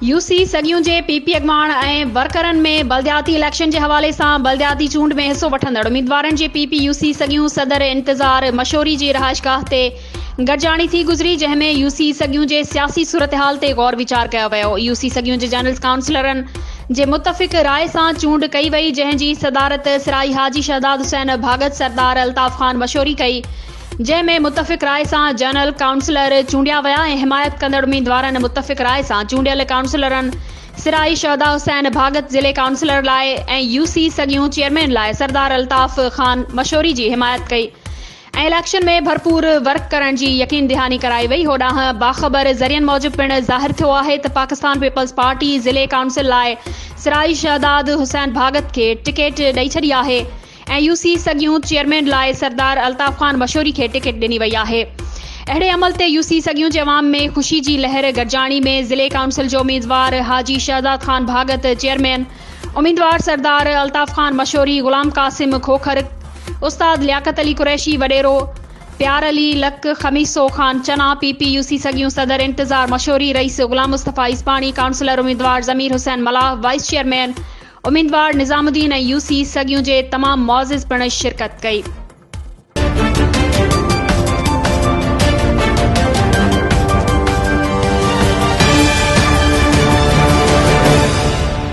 UC सगियूं जे PP अॻवान ऐं वर्करनि में बलदियाती इलेक्शन जे हवाले सां बलदियाती चूंड में हिसो वठंदड़ उम्मीदवारनि जे पीपी यूसी सगियूं सदर इंतज़ार मशोरी जी रहाइशगाह ते गॾिजाणी थी गुज़री, जंहिं में यूसी सगियूं जे सियासी सूरतहाल ते गौर वीचार कयो वियो। यूसी सगियूं जे जनरल काउंसलरनि जे मुतफ़िक़ राय सां चूंड कई वई, जंहिं जी सदारत सिराई हाजी शहदाद हुसैन भागत सरदार अल्ताफ़ ख़ान मशोरी कई, जंहिं में मुतफ़िक़ राय सां जनरल काउंसलर चूंडिया विया ऐं हिमायत कंदड़ उम्मीदवारनि मुतफ़िक़ राय सां चूंडियल काउंसलरनि सिराई शहदाद हुसैन भागत ज़िले काउंसलर लाइ ऐं यूसी सगियूं चेयरमैन लाइ सरदार अल्ताफ़ ख़ान मशोरी जी हिमायत कई ऐं इलेक्शन में भरपूर वर्क करण जी यकीन दहानी कराई वई। होॾांहुं बाख़बर ज़रियनि मूजिबि पिणु ज़ाहिर थियो आहे त पाकिस्तान पीपल्स पार्टी ज़िले काउंसिल लाइ सिराई शहदाद हुसैन भागत खे टिकट ॾेई छॾी आहे ऐं यूसी सगियूं चेयरमैन लाइ सरदार अल्ताफ़ ख़ान मशोरी खे टिकट ॾिनी वई आहे। अहिड़े अमल ते यूसी सगियूं जे अवाम में ख़ुशी जी लहर गॾिजाणी में ज़िले काउंसिल जो उम्मीदवार हाजी शहदाद ख़ान भागत चेयरमैन, उम्मीदवार सरदार अल्ताफ़ ख़ान मशोरी, ग़ुलाम कासिम खोखर, उस्ताद लियाकत अली कुरैशी वडेरो, प्यार अली लक, खमीसो ख़ान चना, पीपी यूसी सगियूं सदर इंतज़ार मशोरी, रईस ग़ुलाम मुस्तफ़ा इस्पानी, काउंसलर उम्मीदवार ज़मीर हुसैन मलाह, वाइस चेयरमैन उम्मीदवार निज़ामुद्दीन ऐं यूसी सगियूं जे तमाम मुअज़्ज़िज़ पिणु शिरकत कई।